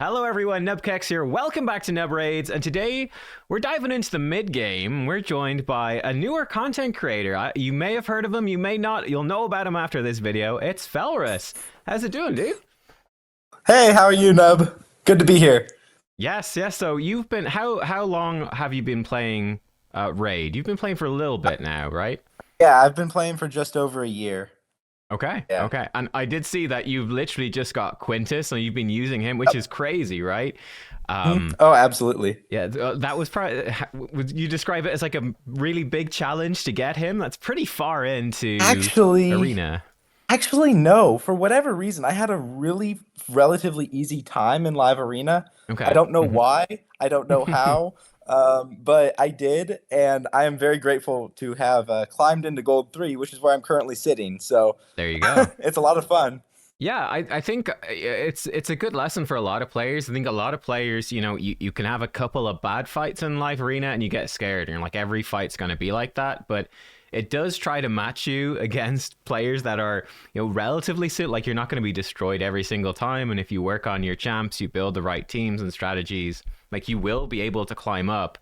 Hello everyone, nubkeks here. Welcome back to Nub Raids, and today we're diving into the mid-game. We're joined by a newer content creator. You may have heard of him, you may not. You'll know about him after this video. It's Felrus. How's it doing, dude? Hey, how are you, Nub? Good to be here. Yes. So you've been, how long have you been playing Raid? You've been playing for a little bit now, right? Yeah, I've been playing for just over a year. Okay, Yeah. okay. And I did see that you've literally just got Quintus, and you've been using him, which is crazy, right? Oh, absolutely. Yeah, that was probably, would you describe it as like a really big challenge to get him? That's pretty far into Arena. Actually, no. For whatever reason, I had a really relatively easy time in Live Arena. Okay. I don't know why. I don't know how. But I did, and I am very grateful to have climbed into Gold 3, which is where I'm currently sitting. So there you go. It's a lot of fun. Yeah, I think it's a good lesson for a lot of players. I think a lot of players, you can have a couple of bad fights in Live Arena and you get scared, and you're like, every fight's going to be like that. But it does try to match you against players that are, relatively like you're not going to be destroyed every single time. And if you work on your champs, you build the right teams and strategies, like you will be able to climb up.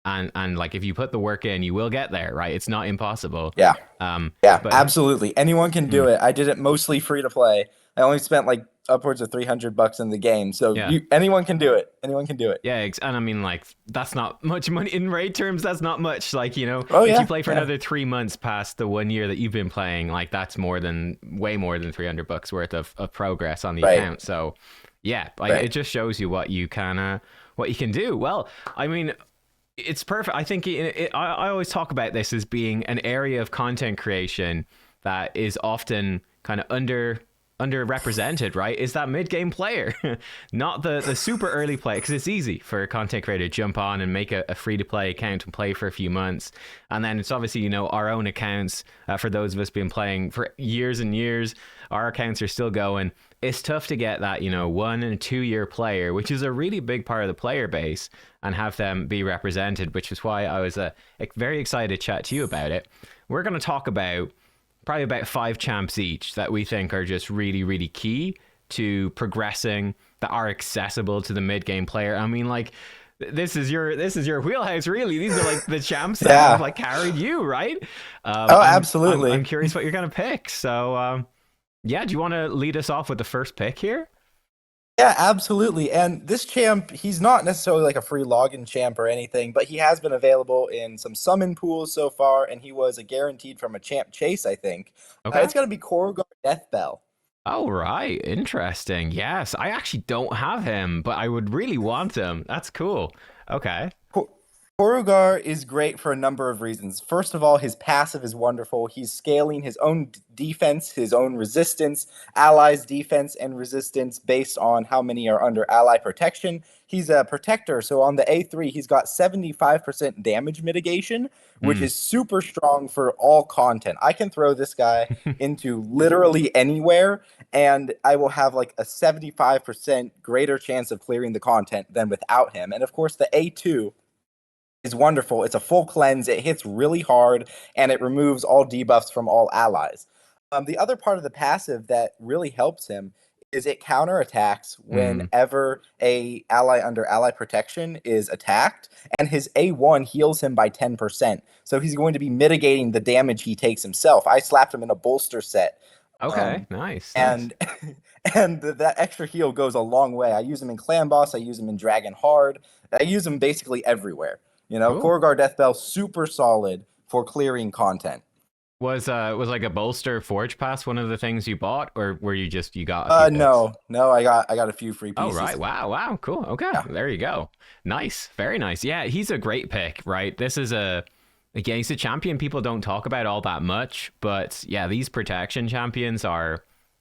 And like if you put the work in, you will get there, right? It's not impossible. Yeah. But Absolutely. Anyone can do it. I did it mostly free to play. I only spent like upwards of $300 in the game. So anyone can do it. Anyone can do it. Yeah, and I mean, like, that's not much money in raid terms. That's not much. Like, if you play for another 3 months past the 1 year that you've been playing, like, that's way more than $300 worth of progress on the account. So yeah, it just shows you what you can do. Well, I mean, it's perfect. I think I always talk about this as being an area of content creation that is often kind of underrepresented, right? Is that mid-game player, not the super early play, because it's easy for a content creator to jump on and make a free-to-play account and play for a few months, and then it's obviously our own accounts. For those of us been playing for years and years, our accounts are still going. It's tough to get that 1 and 2 year player, which is a really big part of the player base, and have them be represented, which is why I was very excited to chat to you about it. We're going to talk about probably about 5 champs each that we think are just really, really key to progressing, that are accessible to the mid-game player. I mean, like, this is your wheelhouse, really. These are like the champs that have like carried you, right? Absolutely. I'm curious what you're gonna pick. So, do you want to lead us off with the first pick here? Yeah, absolutely. And this champ, he's not necessarily like a free login champ or anything, but he has been available in some summon pools so far, and he was a guaranteed from a champ chase, I think. Okay. It's going to be Korgar Deathbell. Oh, right. Interesting. Yes, I actually don't have him, but I would really want him. That's cool. Okay. Korgar is great for a number of reasons. First of all, his passive is wonderful. He's scaling his own defense, his own resistance, allies' defense and resistance based on how many are under ally protection. He's a protector, so on the A3, he's got 75% damage mitigation, which is super strong for all content. I can throw this guy into literally anywhere, and I will have like a 75% greater chance of clearing the content than without him. And of course, the A2 is wonderful. It's a full cleanse. It hits really hard, and it removes all debuffs from all allies. The other part of the passive that really helps him is it counterattacks whenever a ally under ally protection is attacked, and his A1 heals him by 10%. So he's going to be mitigating the damage he takes himself. I slapped him in a bolster set. Okay, nice. And that extra heal goes a long way. I use him in Clan Boss. I use him in Dragon Hard. I use him basically everywhere. Cool. Korgar Deathbell, super solid for clearing content. Was like a bolster forge pass one of the things you bought, or were you got a few no, I got a few free pieces. Oh, right. Wow, cool. Okay, There you go. Nice, very nice. Yeah, he's a great pick, right? This is he's a champion people don't talk about all that much, but yeah, these protection champions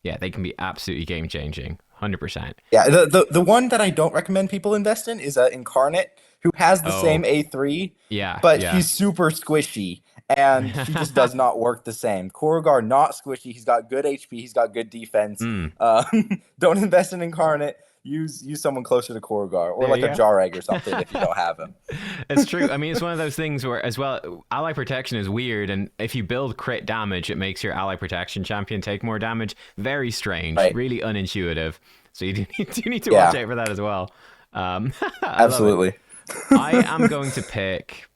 they can be absolutely game changing. 100%. Yeah, the one that I don't recommend people invest in is Incarnate, who has the same A3, but he's super squishy, and he just does not work the same. Korgar, not squishy. He's got good HP. He's got good defense. Don't invest in Incarnate. Use someone closer to Korgar, or like a Jareg or something if you don't have him. It's true. I mean, it's one of those things where, as well, ally protection is weird, and if you build crit damage, it makes your ally protection champion take more damage. Very strange, really unintuitive. So you do need to Yeah. watch out for that as well. I love it. Absolutely. I am going to pick,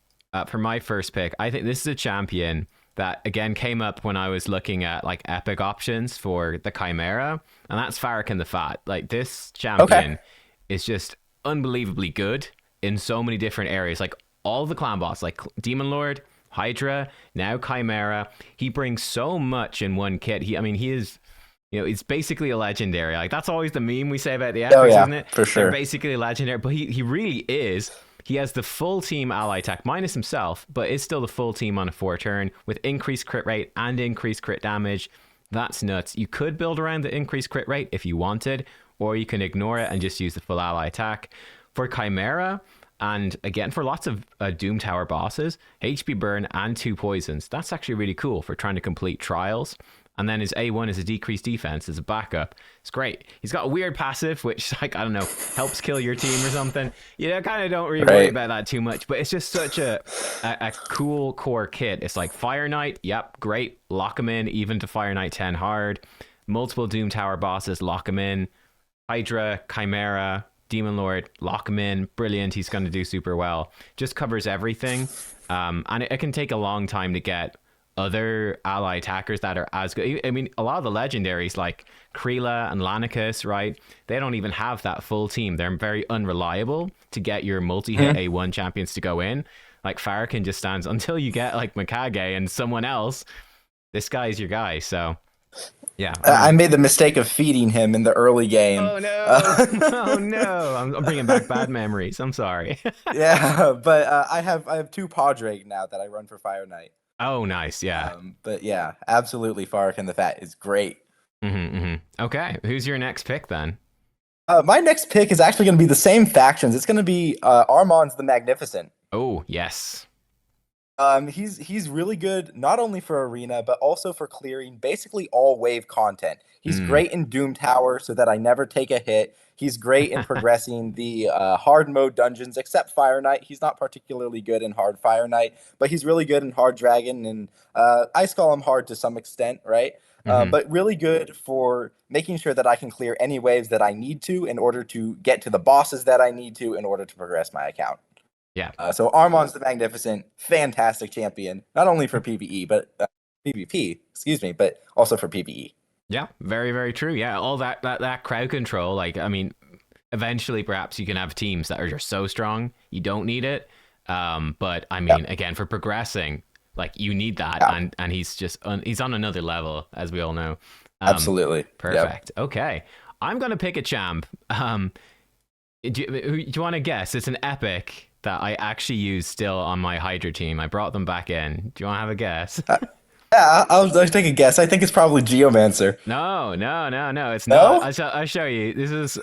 for my first pick, I think this is a champion that, again, came up when I was looking at like epic options for the Chimera, and that's Farak and the Fat. Like, this champion is just unbelievably good in so many different areas. Like, all the clan boss, like Demon Lord, Hydra, now Chimera. He brings so much in one kit. He is, it's basically a legendary. Like, that's always the meme we say about the epics, isn't it? For sure. They're basically legendary, but he really is. He has the full team ally attack minus himself, but is still the full team on a 4-turn with increased crit rate and increased crit damage. That's nuts. You could build around the increased crit rate if you wanted, or you can ignore it and just use the full ally attack. For Chimera, and again, for lots of Doom Tower bosses, HP burn and 2 poisons. That's actually really cool for trying to complete trials. And then his A1 is a decreased defense as a backup. It's great. He's got a weird passive, which, like, I don't know, helps kill your team or something. Kind of don't really worry about that too much. But it's just such a cool core kit. It's like Fire Knight, yep, great. Lock him in, even to Fire Knight 10 hard. Multiple Doom Tower bosses, lock him in. Hydra, Chimera, Demon Lord, lock him in. Brilliant. He's going to do super well. Just covers everything. And it can take a long time to get other ally attackers that are as good. I mean, a lot of the legendaries like Kreela and Lanicus, right? They don't even have that full team. They're very unreliable to get your multi-hit A1 champions to go in. Like, Farrakhan just stands until you get like Mikage and someone else. This guy's your guy. So yeah. I made the mistake of feeding him in the early game. Oh no! Oh no! I'm bringing back bad memories. I'm sorry. Yeah, but I have 2 Padraig now that I run for Fire Knight. Oh, nice. Yeah. But yeah, absolutely, Farak and the Fat is great. Okay, who's your next pick then? My next pick is actually going to be the same factions. It's going to be Arman's the Magnificent. Oh, yes. He's really good not only for arena but also for clearing basically all wave content. He's great in Doom Tower so that I never take a hit. He's great in progressing the hard mode dungeons, except Fire Knight. He's not particularly good in hard Fire Knight, but he's really good in hard Dragon and Ice Golem hard to some extent, right? But really good for making sure that I can clear any waves that I need to in order to get to the bosses that I need to in order to progress my account. Yeah. So Arman's the Magnificent, fantastic champion, not only for PvE, but PvP, but also for PvE. Yeah, very, very true. Yeah, all that crowd control. Like, I mean, eventually, perhaps you can have teams that are just so strong you don't need it. But I mean, again, for progressing, like, you need that, and he's just he's on another level, as we all know. Absolutely. Perfect. Yep. Okay, I'm gonna pick a champ. Do you want to guess? It's an epic that I actually use still on my Hydra team. I brought them back in. Do you want to have a guess? Yeah, I'll take a guess. I think it's probably Geomancer. No. It's No? not. I'll show you. This is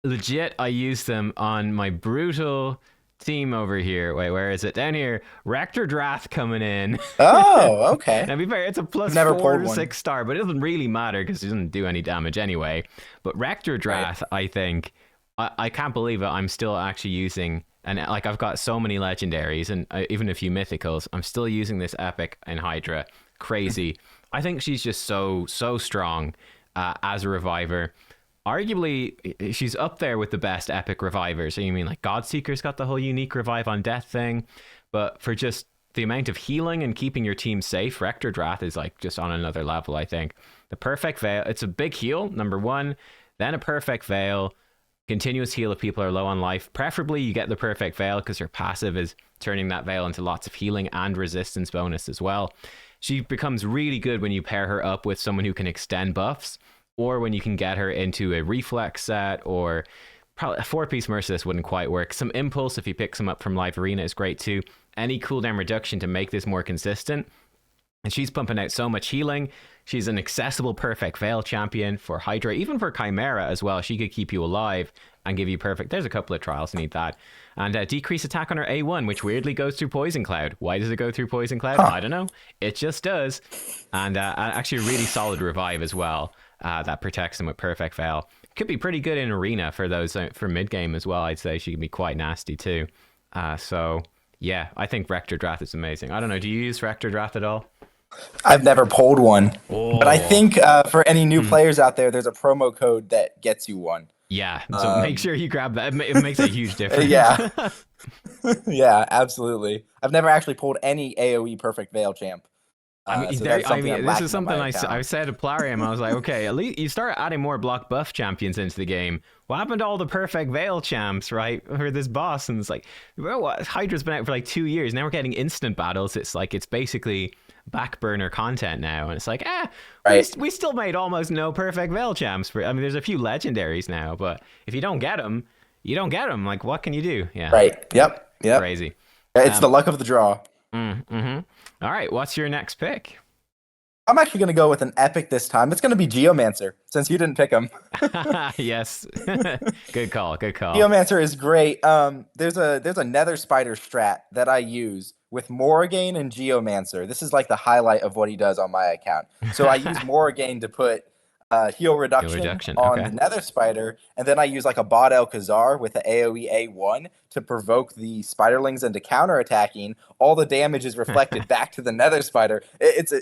legit. I used them on my brutal team over here. Wait, where is it? Down here. Rectordrath coming in. Oh, okay. Now, be fair, it's a plus Never 4 pulled to one. 6 star, but it doesn't really matter because it doesn't do any damage anyway. But Rectordrath, I think, I can't believe it. I'm still actually using. And like, I've got so many legendaries and even a few mythicals. I'm still using this epic in Hydra. Crazy. I think she's just so strong as a reviver. Arguably, she's up there with the best epic revivers. So you mean like Godseeker's got the whole unique revive on death thing, but for just the amount of healing and keeping your team safe, Rectordrath is like just on another level. I think the perfect veil. It's a big heal, number 1, then a perfect veil. Continuous heal if people are low on life. Preferably you get the perfect veil because her passive is turning that veil into lots of healing and resistance bonus as well. She becomes really good when you pair her up with someone who can extend buffs, or when you can get her into a reflex set, or probably a 4-piece Merciless wouldn't quite work. Some impulse if you pick some up from Live Arena is great too. Any cooldown reduction to make this more consistent. And she's pumping out so much healing. She's an accessible perfect veil champion for Hydra, even for Chimera as well. She could keep you alive and give you perfect. There's a couple of trials need that. And decrease attack on her A1, which weirdly goes through Poison Cloud. Why does it go through Poison Cloud? I don't know. It just does. And actually a really solid revive as well that protects them with perfect veil. Could be pretty good in arena for those for mid game as well. I'd say she can be quite nasty too. So yeah, I think Rectordrath is amazing. I don't know. Do you use Rectordrath at all? I've never pulled one, but I Oh, think for any new hmm. players out there, there's a promo code that gets you one. Yeah. So make Um, sure you grab that. It makes a huge difference. yeah, yeah, absolutely. I've never actually pulled any AOE Perfect Veil champ, I mean, so that's something I'm this is lacking on my something I account. said to Plarium. I was like, okay, at least you start adding more block buff champions into the game. What happened to all the perfect Veil champs, right? For this boss, and it's like, well, what? Hydra's been out for like 2 years. Now we're getting instant battles. It's like it's basically back burner content now, and it's like, Right. we still made almost no perfect Veil champs. I mean, there's a few legendaries now, but if you don't get them, you don't get them. Like, what can you do? Yeah, Right. Yep. Yep. crazy. It's the Um, luck of the draw. mm-hmm. All right, what's your next pick? I'm actually going to go with an epic this time. It's going to be Geomancer, since you didn't pick him. Yes. Good call. Good call. Geomancer is great. There's a Nether Spider strat that I use with Morrigain and Geomancer. This is like the highlight of what he does on my account. So I use Morrigain to put heal Heal reduction reduction. on Okay. the Nether Spider, and then I use like a Bot El Khazar with the AoE A1 to provoke the Spiderlings into counterattacking. All the damage is reflected back to the Nether Spider. It's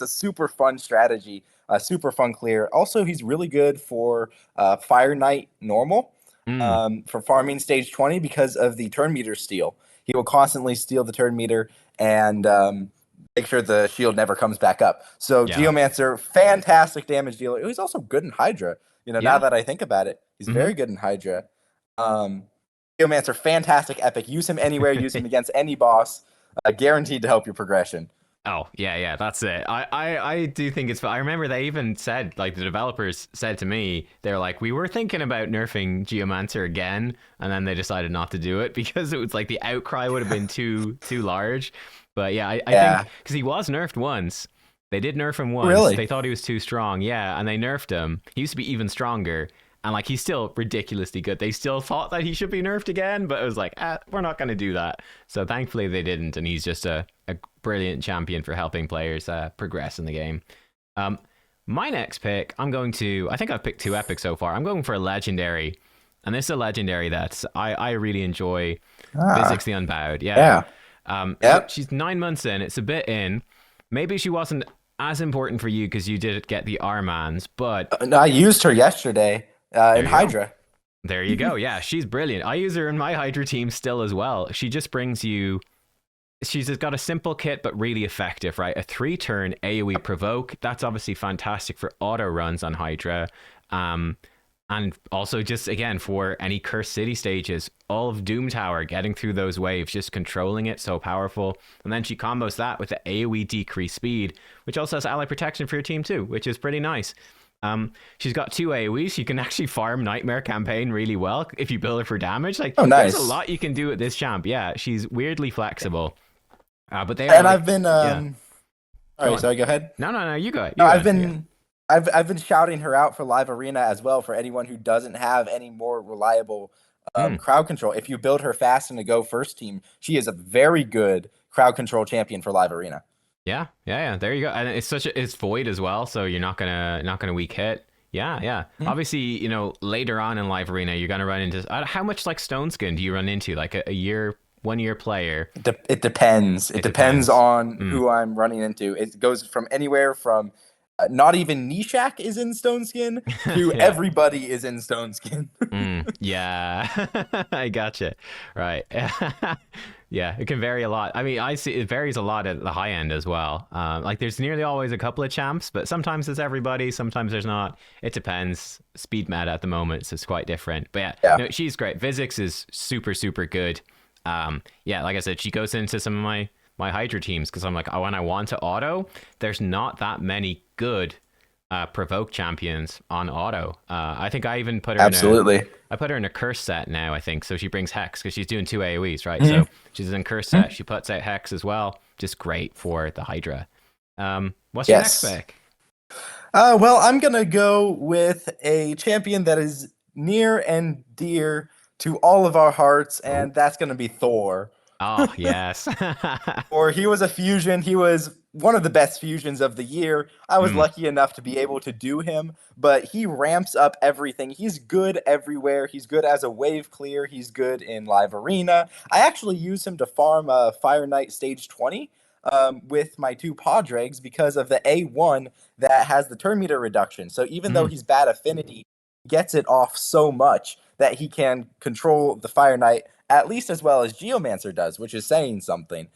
a super fun strategy, super fun clear. Also, he's really good for Fire Knight normal Mm, for farming stage 20 because of the turn meter steal. He will constantly steal the turn meter and make sure the shield never comes back up. So yeah. Geomancer, fantastic damage dealer. He's also good in Hydra. Now Yeah. that I think about it, he's Hmm. very good in Hydra. Um, Geomancer, fantastic epic. Use him anywhere, use him against any boss. Guaranteed to help your progression. Oh, yeah, yeah, that's it. I do think it's. I remember they even said, like, the developers said to me, they're like, we were thinking about nerfing Geomancer again, and then they decided not to do it because it was like the outcry would have been too large. But yeah, I think Yeah. because he was nerfed once. They did nerf him once. Really? They thought he was too strong, yeah, and they nerfed him. He used to be even stronger. And like he's still ridiculously good. They still thought that he should be nerfed again, but it was like, we're not going to do that. So thankfully they didn't, and he's just a brilliant champion for helping players progress in the game. Um, my next pick, I think I've picked two epics so far. I'm going for a legendary, and this is a legendary that I really enjoy. Ah, Physics the Unbowed, yeah. yeah. Yep. She's 9 months in. It's a bit in. Maybe she wasn't as important for you because you did get the Armans, but No, I used her yesterday in there you go. Hydra. There you go. Yeah, she's brilliant. I use her in my Hydra team still as well. She just brings you. She's just got a simple kit, but really effective, right? A 3-turn AoE provoke. That's obviously fantastic for auto runs on Hydra. Um, and also just again for any cursed city stages, all of Doom Tower, getting through those waves, just controlling it, so powerful. And then she combos that with the AoE decrease speed, which also has ally protection for your team too, which is pretty nice. She's got two AoEs. You can actually farm Nightmare Campaign really well if you build her for damage. Like, Oh, there's a nice. lot you can do with this champ. Yeah, she's weirdly flexible. But they are And like, I've been yeah, all go right, on. sorry, go ahead. No, you go. No, You go. Yeah. I've been shouting her out for live arena as well for anyone who doesn't have any more reliable Mm. crowd control. If you build her fast in a go first team, she is a very good crowd control champion for live arena. Yeah. There you go. And it's void as well, so you're not gonna weak hit. Yeah. Mhm. Obviously, later on in live arena, you're gonna run into how much like Stone Skin do you run into? Like a year, 1 year player. It depends. It It depends depends. on Mm. who I'm running into. It goes from anywhere from not even Nishak is in Stone Skin to Yeah. everybody is in Stone Skin. Yeah, I gotcha. Right. Yeah, it can vary a lot. I mean, I see it varies a lot at the high end as well. Like there's nearly always a couple of champs, but sometimes it's everybody, sometimes there's not. It depends. Speed meta at the moment, so it's quite different. But yeah, Yeah. no, she's great. Physics is super good. Yeah, like I said, she goes into some of my Hydra teams because I'm like, when I want to auto, there's not that many good provoke champions on auto. I think I even put her Absolutely. I put her in a curse set now, I think. So she brings Hex because she's doing two AoEs, right? Mhm. So she's in curse set. She puts out Hex as well. Just great for the Hydra. What's your next Yes. pick? Well, I'm gonna go with a champion that is near and dear to all of our hearts, Oh, and that's gonna be Thor. oh yes. Or he was a fusion. He was one of the best fusions of the year. I was Mm, lucky enough to be able to do him, but he ramps up everything. He's good everywhere. He's good as a wave clear. He's good in live arena. I actually use him to farm Fire Knight stage 20. with my two Podregs because of the A1 that has the turn meter reduction. So even though Mm, he's bad affinity, he gets it off so much that he can control the Fire Knight at least as well as Geomancer does, which is saying something.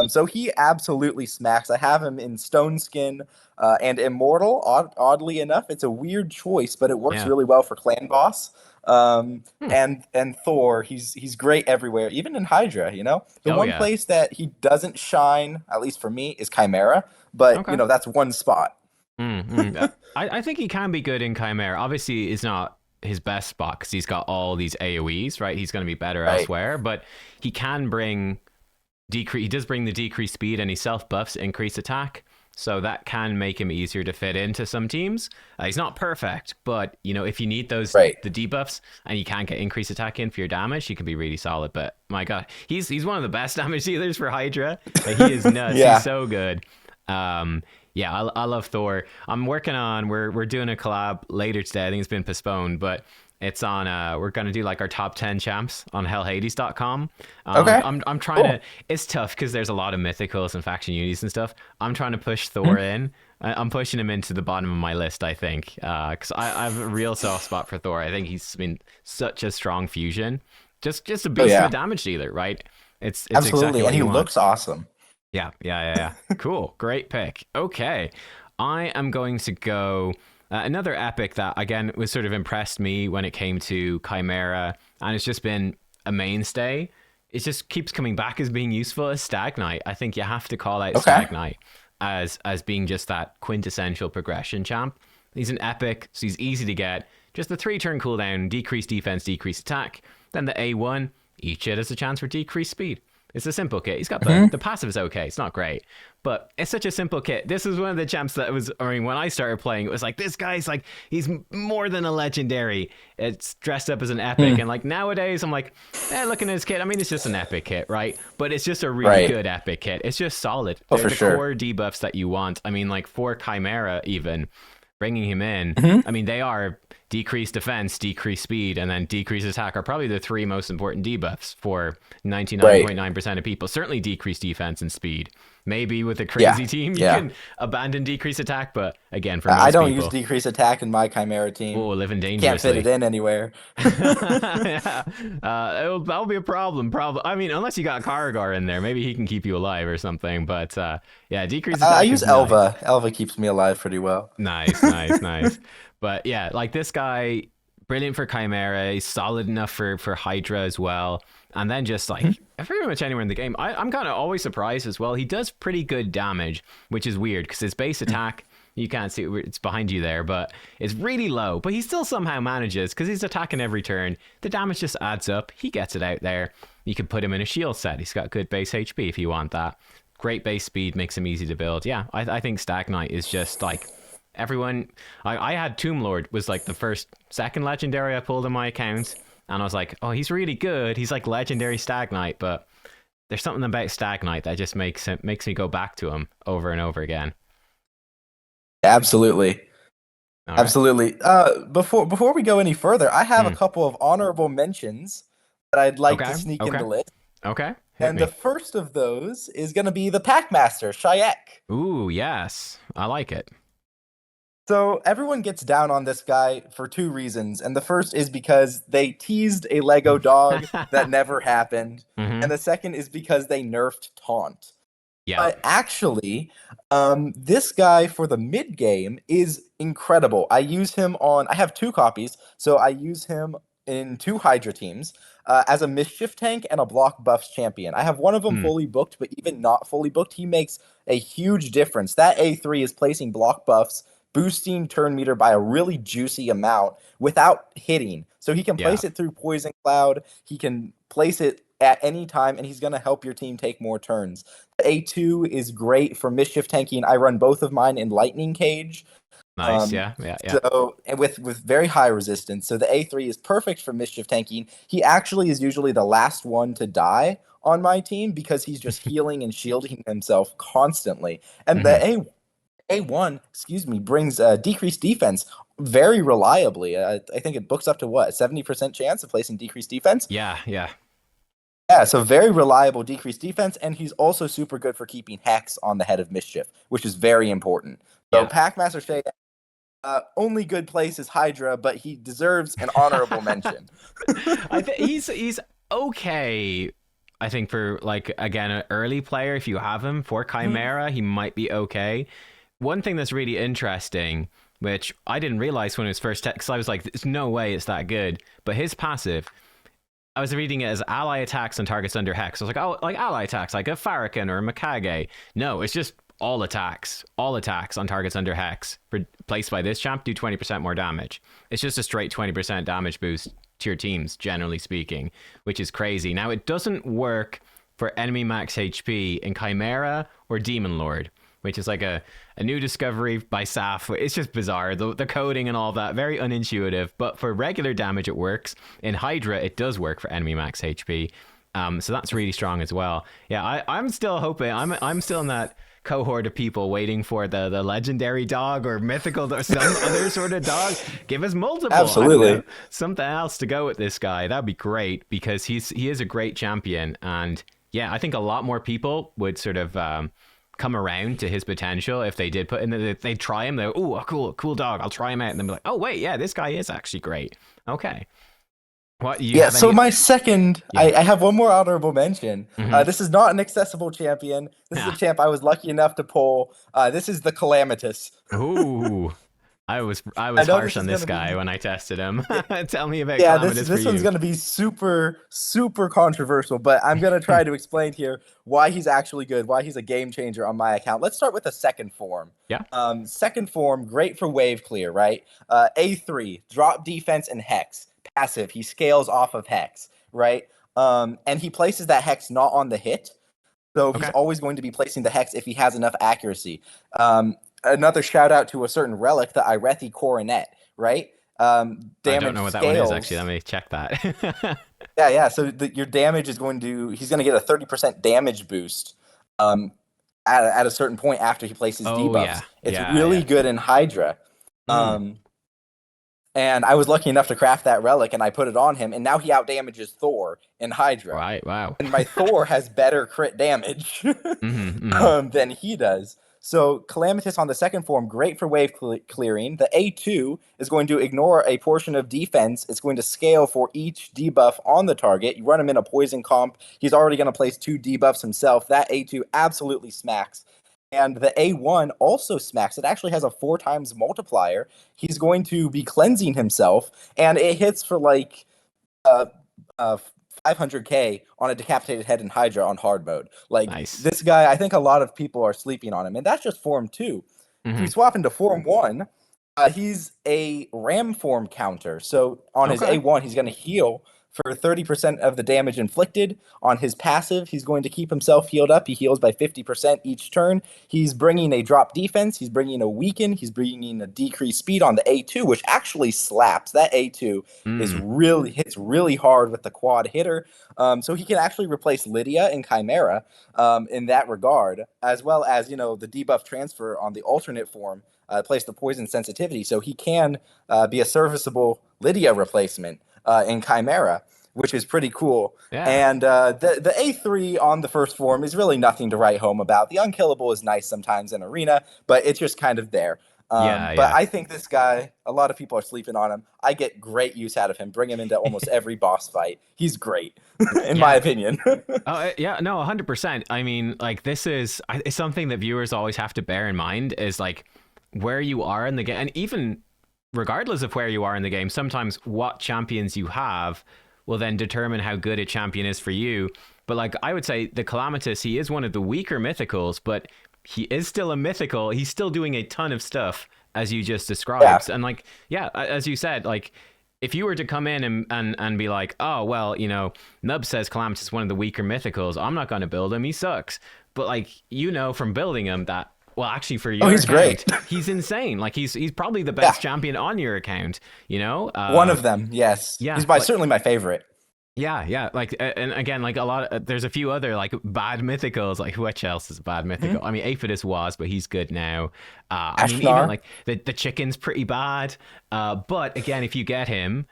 So he absolutely smacks. I have him in Stone Skin and Immortal. Oddly enough, it's a weird choice, but it works yeah. really well for Clan Boss. Hmm. And Thor, he's great everywhere, even in Hydra. The Oh one yeah. place that he doesn't shine, at least for me, is Chimera. But Okay. that's one spot. I think he can be good in Chimera. Obviously, it's not his best spot because he's got all these AoEs, right? He's going to be better Right. elsewhere, but he can bring decrease. He does bring the decreased speed, and he self buffs increased attack, so that can make him easier to fit into some teams. He's not perfect, but if you need Right. the debuffs and you can't get increased attack in for your damage, he can be really solid. But my God, he's one of the best damage dealers for Hydra. He is nuts. Yeah. He's so good. Yeah, I love Thor. I'm working on we're doing a collab later today. I think it's been postponed, but it's on we're gonna do like our top 10 champs on hellhades.com. Okay. I'm trying Cool. to it's tough because there's a lot of mythicals and faction unis and stuff. I'm trying to push Thor in. I'm pushing him into the bottom of my list, I think, because I have a real soft spot for Thor. I think he's been such a strong fusion, just a Oh beast of yeah. a damage dealer, right? It's exactly Absolutely. what And he you want. looks awesome. Yeah. Cool. Great pick. Okay. I am going to go another epic that, again, was sort of impressed me when it came to Chimera, and it's just been a mainstay. It just keeps coming back as being useful as Stag Knight. I think you have to call out Okay. Stag Knight as being just that quintessential progression champ. He's an epic, so he's easy to get. Just the 3-turn cooldown, decrease defense, decrease attack. Then the A1, each hit has a chance for decreased speed. It's a simple kit. He's got the passive is okay. It's not great, but it's such a simple kit. This is one of the champs that was. I mean, when I started playing, it was like this guy's like he's more than a legendary. It's dressed up as an epic, and like nowadays, I'm like, looking at his kit. I mean, it's just an epic kit, right? But it's just a really Right. good epic kit. It's just solid. Oh, They're for the sure. core debuffs that you want. I mean, like for Chimera, even bringing him in. I mean, they are decreased defense, decreased speed, and then decreased attack are probably the three most important debuffs for Right. 99.9% of people. Certainly decreased defense and speed. Maybe with a Yeah. crazy team, you Yeah. can abandon decreased attack, but again, for I most don't use people, decrease attack in my Chimera team. oh, living Can't fit it dangerously. in anywhere. Yeah. That'll be a problem. Problem. I mean, unless you got Korgar in there, maybe he can keep you alive or something. But yeah, decreased I attack use is nice. Elva. Elva keeps me alive pretty well. Nice. But yeah, like this guy, brilliant for Chimera. He's solid enough for Hydra as well. And then just like pretty much anywhere in the game, I'm kind of always surprised as well. He does pretty good damage, which is weird because his base attack, you can't see it's behind you there, but it's really low. But he still somehow manages because he's attacking every turn. The damage just adds up. He gets it out there. You can put him in a shield set. He's got good base HP if you want that. Great base speed makes him easy to build. Yeah, I think Stag Knight is just like everyone. I had Tomb Lord was like the second legendary I pulled in my account, and I was like, oh, he's really good. He's like legendary Stag Knight, but there's something about Stag Knight that just makes me go back to him over and over again. Absolutely. All right. Absolutely. Before we go any further, I have a Hmm. couple of honorable mentions that I'd like to Okay. sneak in Okay. the list. Okay. Hit And the me. first of those is going to be the Packmaster, Shayak. Ooh, yes, I like it. So everyone gets down on this guy for two reasons. And the first is because they teased a Lego dog that never happened. Mm-hmm. And the second is because they nerfed Taunt. Yeah. But actually, this guy for the mid game is incredible. I have two copies, so I use him in two Hydra teams as a mischief tank and a block buffs champion. I have one of them Hmm. fully booked, but even not fully booked, he makes a huge difference. That A3 is placing block buffs, boosting turn meter by a really juicy amount without hitting. So he can Yeah. place it through Poison Cloud, he can place it at any time, and he's going to help your team take more turns. A2 is great for mischief tanking. I run both of mine in Lightning Cage. Nice. Um, Yeah. So and with very high resistance. So the A3 is perfect for mischief tanking. He actually is usually the last one to die on my team because he's just healing and shielding himself constantly. And Mm-hmm. the A1, excuse me, brings decreased defense very reliably. I think it books up to what, 70% chance of placing decreased defense. Yeah. Yeah, so very reliable decreased defense, and he's also super good for keeping Hex on the head of Mischief, which is very important. So Yeah. Packmaster Shay, only good place is Hydra, but he deserves an honorable mention. I think he's okay. I think for like again an early player, if you have him for Chimera, he might be okay. One thing that's really interesting, which I didn't realize when it was first text, I was like, "There's no way it's that good." But his passive, I was reading it as ally attacks on targets under Hex. I was like, "Oh, like ally attacks, like a Farrakhan or a Mikage." No, it's just all attacks on targets under Hex for placed by this champ do 20% more damage. It's just a straight 20% damage boost to your teams, generally speaking, which is crazy. Now, it doesn't work for enemy max HP in Chimera or Demon Lord, which is like a new discovery by Saf. It's just bizarre. The coding and all that, very unintuitive. But for regular damage, it works. In Hydra, it does work for enemy max HP. So that's really strong as well. Yeah, I'm still hoping. I'm still in that cohort of people waiting for the legendary dog or mythical or some other sort of dog. Give us multiple. Absolutely. Something else to go with this guy. That'd be great because he is a great champion. And yeah, I think a lot more people would sort of come around to his potential if they did put in they'd try him. They're, oh, cool dog. I'll try him out. And then be like, oh, wait, yeah, this guy is actually great. Okay. What you Yeah, so my second, I have one more honorable mention. This is not an accessible champion. This is a champ I was lucky enough to pull. This is the Calamitous. Ooh, I was harsh on this guy when I tested him. Tell me about Calamitous. This one's going to be super controversial, but I'm going to try to explain here why he's actually good, why he's a game changer on my account. Let's start with the second form. Yeah. Second form, great for wave clear, right? A3, drop defense and Hex. Passive, he scales off of Hex, right? And he places that Hex not on the hit, so he's always going to be placing the Hex if he has enough accuracy. Another shout out to a certain relic, the Irethi Coronet, right? Damage I don't know what scales. That one is actually. Let me check that. yeah. So your damage is he's going to get a 30% damage boost at a certain point after he places debuffs. Yeah. It's really good in Hydra. And I was lucky enough to craft that relic, and I put it on him, and now he outdamages Thor in Hydra. Right, wow. And my Thor has better crit damage than he does. So Calamitous on the second form, great for wave clearing. The A2 is going to ignore a portion of defense. It's going to scale for each debuff on the target. You run him in a poison comp. He's already going to place 2 debuffs himself. That A2 absolutely smacks. And the A1 also smacks. It actually has a 4 times multiplier. He's going to be cleansing himself, and it hits for like 500k on a decapitated head in Hydra on hard mode. Like, nice. This guy, I think a lot of people are sleeping on him, and that's just form 2. If we swap into form 1, he's a ram form counter. So on his A1, he's going to heal for 30% of the damage inflicted. On his passive, he's going to keep himself healed up. He heals by 50% each turn. He's bringing a drop defense. He's bringing a weaken. He's bringing a decreased speed on the A2, which actually slaps. That A2 hits really hard with the quad hitter. So he can actually replace Lydia and Chimera in that regard, as well as, the debuff transfer on the alternate form. Place the poison sensitivity. So he can be a serviceable Lydia replacement in Chimera, which is pretty cool. Yeah. And the A3 on the first form is really nothing to write home about. The unkillable is nice sometimes in Arena, but it's just kind of there. But I think this guy, a lot of people are sleeping on him. I get great use out of him. Bring him into almost every boss fight. He's great, in my opinion. Oh, yeah, no, 100%. I mean, like, this is it's something that viewers always have to bear in mind is, like, where you are in the game, and even regardless of where you are in the game, sometimes what champions you have will then determine how good a champion is for you. But like I would say, the Calamitous, he is one of the weaker mythicals, but he is still a mythical. He's still doing a ton of stuff, as you just described. Yeah. And like, yeah, as you said, like, if you were to come in and be like, oh, well, Nub says Calamitous is one of the weaker mythicals, I'm not going to build him, he sucks. But like, from building him that, well, actually, for your he's account, great. He's insane. Like, he's probably the best champion on your account, one of them, yes. Yeah. He's certainly my favorite. Yeah. Like, and again, like there's a few other like bad mythicals. Like, which else is a bad mythical? I mean, Aphidus was, but he's good now. I mean, even like the chicken's pretty bad. But again, if you get him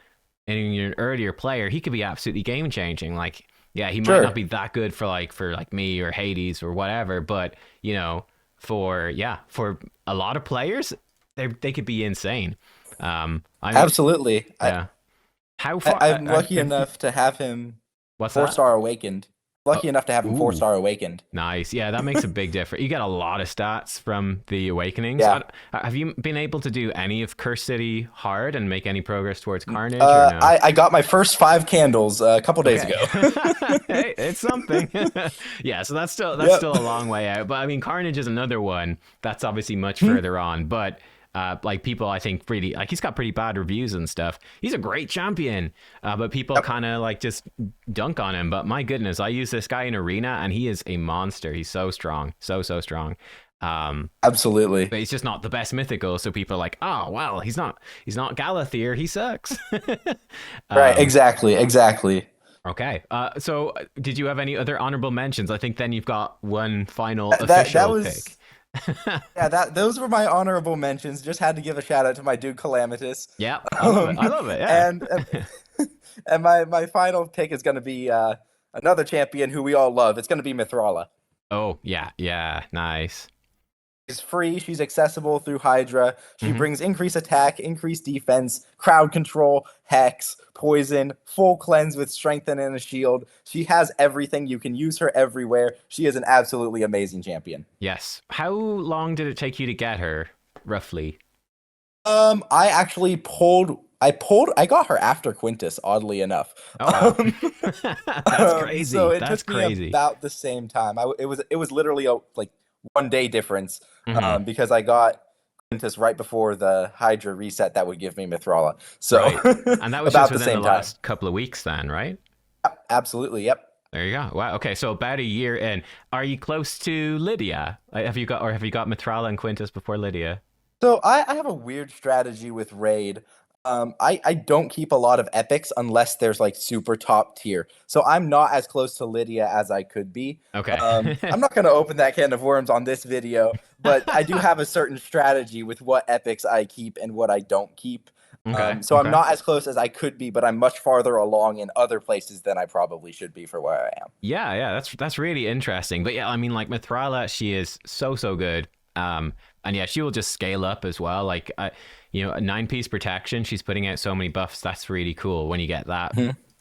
and you're an earlier player, he could be absolutely game changing. Like, Yeah, he might Sure. not be that good for like me or Hades or whatever, but for a lot of players, they could be insane. I mean, Absolutely. yeah. How I, far? I'm lucky If you, enough to have him what's four that? star awakened. Oh, Lucky enough to have him four ooh. star awakened. Nice. Yeah, that makes a big difference. You get a lot of stats from the Awakenings. Yeah. Have you been able to do any of Curse City hard and make any progress towards Carnage or no? I got my first 5 candles a couple days Okay. ago. Hey, it's something. Yeah, so that's Yep. still a long way out. But I mean, Carnage is another one that's obviously much further on. But like people, I think really like he's got pretty bad reviews and stuff. He's a great champion, but people Yep. kind of like just dunk on him. But my goodness, I use this guy in arena, and he is a monster. He's so strong, so strong. Absolutely. But he's just not the best mythical. So people are like, oh well, he's not Galathier. He sucks. Right. um, Exactly. Exactly. Okay. So did you have any other honorable mentions? I think then you've got one final That official was pick. yeah. Those were my honorable mentions. Just had to give a shout out to my dude Calamitous. Yeah, I love it. I love it. Yeah. And my final pick is going to be another champion who we all love. It's going to be Mithrala. Oh, yeah. Yeah. Nice. She's free. She's accessible through Hydra. She Hmm. brings increased attack, increased defense, crowd control, hex, poison, full cleanse with strengthen and a shield. She has everything. You can use her everywhere. She is an absolutely amazing champion. Yes. How long did it take you to get her, roughly? I actually I got her after Quintus, oddly enough. Oh wow. Um, That's crazy. so it That's took me crazy. about the same time. It was literally a like 1 day difference, Hmm. because I got Quintus right before the Hydra reset that would give me Mithrala. So Right. And that was just about the within the same time. last couple of weeks then, right? Absolutely, yep. There you go. Wow. Okay. So about a year in. Are you close to Lydia? Have you got Mithrala and Quintus before Lydia? So I have a weird strategy with Raid. I don't keep a lot of epics unless there's like super top tier. So I'm not as close to Lydia as I could be. Okay. I'm not going to open that can of worms on this video, but I do have a certain strategy with what epics I keep and what I don't keep. Okay. So I'm Okay. not as close as I could be, but I'm much farther along in other places than I probably should be for where I am. Yeah, that's really interesting. But yeah, I mean, like Mithrala, she is so good. And yeah, she will just scale up as well. Like, a 9-piece protection. She's putting out so many buffs. That's really cool when you get that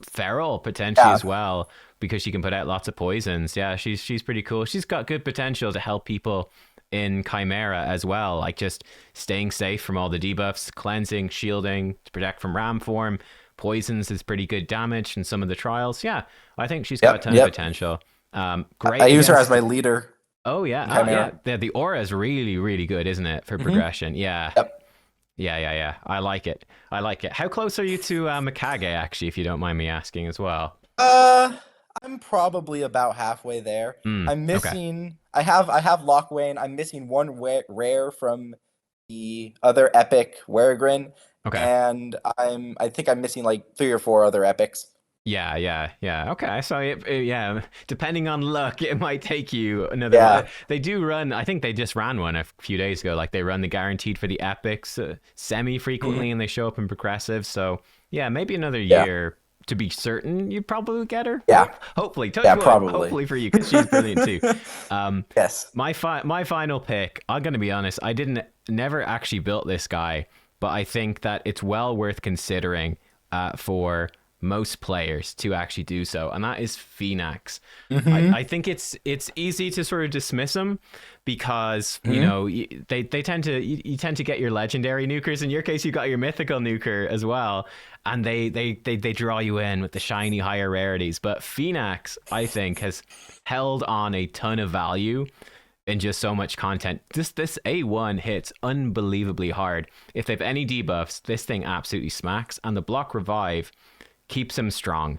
feral potentially Yeah. as well, because she can put out lots of poisons. Yeah, she's pretty cool. She's got good potential to help people in Chimera as well, like just staying safe from all the debuffs, cleansing, shielding, to protect from ram form. Poisons is pretty good damage in some of the trials. Yeah, I think she's got a ton of potential. Great I use her as against. my leader Oh yeah, in yeah. Chimera. The aura is really good, isn't it, for progression? Yeah, Yep. yeah. I like it. I like it. How close are you to Mikage, actually, if you don't mind me asking as well? Uh, I'm probably about halfway there. I'm Okay. missing. I have Lockwane. I'm missing one rare from the other epic Weregrin, Okay. and I think I'm missing like 3 or 4 other epics. Yeah. Okay. So yeah, depending on luck, it might take you another. Yeah. They do run. I think they just ran one a few days ago. Like they run the guaranteed for the epics semi frequently, and they show up in progressive. So yeah, maybe another Yeah. year to be certain. You probably get her. Yeah. Hopefully, touch Yeah, wood. probably. Hopefully for you, because she's brilliant too. Yes. My final pick. I'm gonna be honest. I never actually built this guy, but I think that it's well worth considering for most players to actually do so, and that is Phoenix. I think it's easy to sort of dismiss him because they tend to you tend to get your legendary nukers. In your case, you got your mythical nuker as well, and they draw you in with the shiny higher rarities. But Phoenix, I think, has held on a ton of value in just so much content. This A1 hits unbelievably hard. If they have any debuffs, this thing absolutely smacks, and the block revive keeps him strong,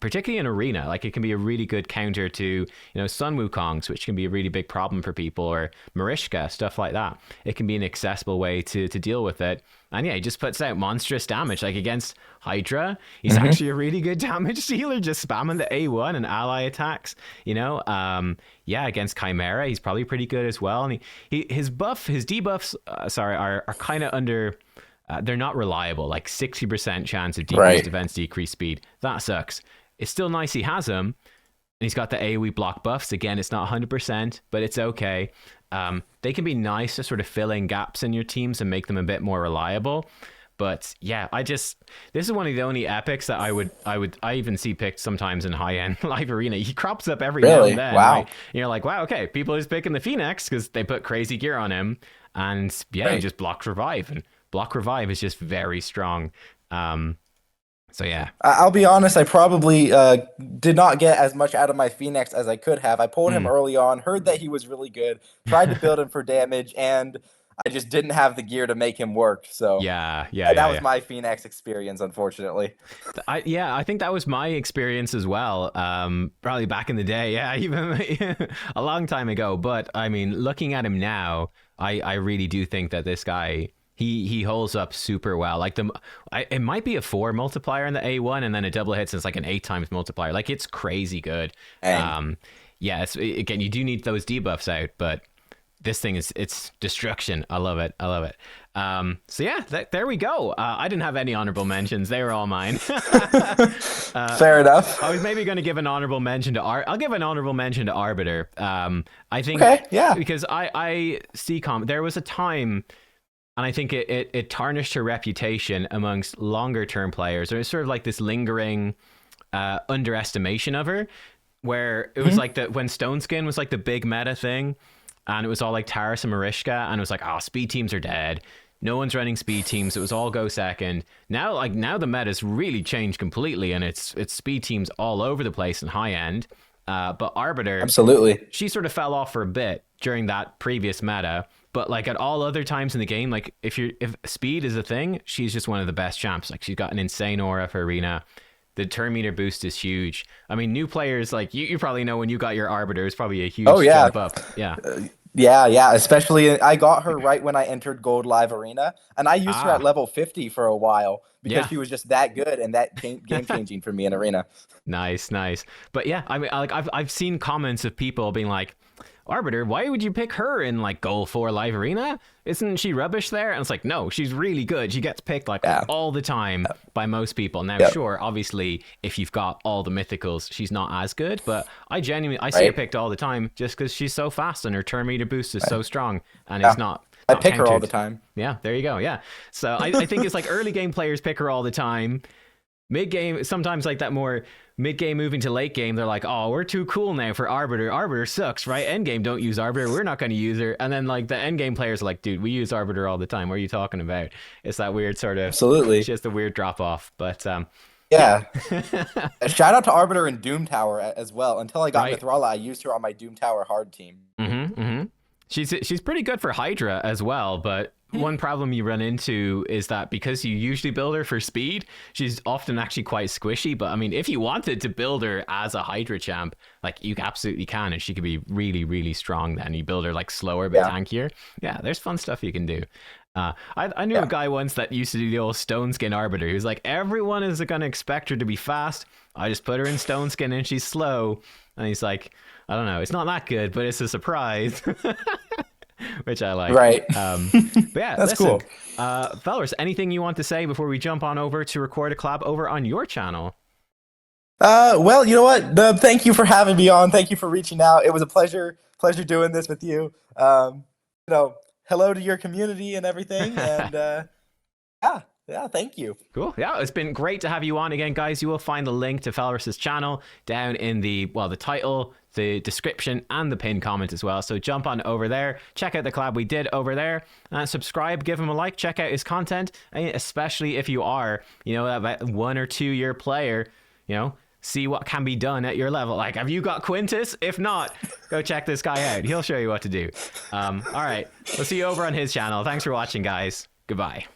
particularly in arena. Like it can be a really good counter to Sun Wukongs, which can be a really big problem for people, or Marishka, stuff like that. It can be an accessible way to deal with it. And yeah, he just puts out monstrous damage. Like against Hydra, he's actually a really good damage dealer, just spamming the A1 and ally attacks. Against Chimera, he's probably pretty good as well. And his debuffs, are kind of under. They're not reliable. Like 60% chance of decreased defense, decreased speed. That sucks. it's still nice he has him. And he's got the AoE block buffs. Again, it's not 100%, but it's okay. They can be nice to sort of fill in gaps in your teams and make them a bit more reliable. But yeah, this is one of the only epics that I even see picked sometimes in high-end live arena. He crops up every now and then. Wow. Right? And you're like, wow, okay, people are just picking the Phoenix because they put crazy gear on him. And yeah, he just blocks revive. And block revive is just very strong. So yeah, I'll be honest. I probably did not get as much out of my Phoenix as I could have. I pulled him early on, heard that he was really good, tried to build him for damage, and I just didn't have the gear to make him work. So that was my Phoenix experience, unfortunately. I think that was my experience as well. Probably back in the day, even a long time ago. But I mean, looking at him now, I really do think that this guy. He holds up super well. Like it might be a 4 multiplier in the A1, and then a double hits, and it's like an 8 times multiplier. Like it's crazy good. Again, you do need those debuffs out, but this thing it's destruction. I love it. So yeah, there we go. I didn't have any honorable mentions. They were all mine. Fair enough. I was maybe going to give an honorable mention to I'll give an honorable mention to Arbiter. I think because I see there was a time. And I think it tarnished her reputation amongst longer term players. There was sort of like this lingering underestimation of her, where it was like that when Stone Skin was like the big meta thing, and it was all like Taris and Marishka, and it was like, oh, speed teams are dead. No one's running speed teams. It was all go second. Now the meta's really changed completely, and it's speed teams all over the place in high end. But Arbiter, absolutely, she sort of fell off for a bit during that previous meta. But like at all other times in the game, like if speed is a thing, she's just one of the best champs. Like she's got an insane aura for arena. The turn meter boost is huge. I mean, new players like you probably know when you got your Arbiter, it's probably a huge jump up. Yeah. Especially I got her right when I entered Gold Live Arena, and I used her at level 50 for a while because she was just that good and that game changing for me in arena. Nice. But yeah, I mean, like I've seen comments of people being like, Arbiter, why would you pick her in like Goal 4 Live Arena? Isn't she rubbish there? And it's like, no, she's really good. She gets picked like all the time by most people. Now, sure, obviously, if you've got all the mythicals, she's not as good. But I see her picked all the time just because she's so fast and her turn meter boost is so strong. And it's not. I pick her all the time. Yeah, there you go. Yeah. So I think it's like early game players pick her all the time. Mid game, sometimes like that more mid game moving to late game, they're like, oh, we're too cool now for Arbiter. Arbiter sucks, right? End game, don't use Arbiter. We're not going to use her. And then like the end game players are like, dude, we use Arbiter all the time. What are you talking about? It's that weird sort of, absolutely, it's just a weird drop off. But yeah. Shout out to Arbiter and Doom Tower as well. Until I got Mithrala, I used her on my Doom Tower hard team. She's pretty good for Hydra as well, but one problem you run into is that because you usually build her for speed, she's often actually quite squishy. But I mean, if you wanted to build her as a Hydra champ, like you absolutely can, and she could be really, really strong then. You build her like slower but tankier. Yeah, there's fun stuff you can do. I knew a guy once that used to do the old Stone Skin Arbiter. He was like, everyone is going to expect her to be fast. I just put her in Stone Skin and she's slow. And he's like, I don't know, it's not that good, but it's a surprise. Which I like. Right. But yeah, that's cool. Fellas, anything you want to say before we jump on over to record a collab over on your channel? Well, you know what? Thank you for having me on. Thank you for reaching out. It was a pleasure doing this with you. Hello to your community and everything. And yeah, thank you. Cool. Yeah, it's been great to have you on again, guys. You will find the link to Felrus's channel down in the title, the description, and the pinned comment as well. So jump on over there, check out the collab we did over there, and subscribe, give him a like, check out his content, especially if you are, that 1 or 2 year player, see what can be done at your level. Like, have you got Quintus? If not, go check this guy out. He'll show you what to do. All right, we'll see you over on his channel. Thanks for watching, guys. Goodbye.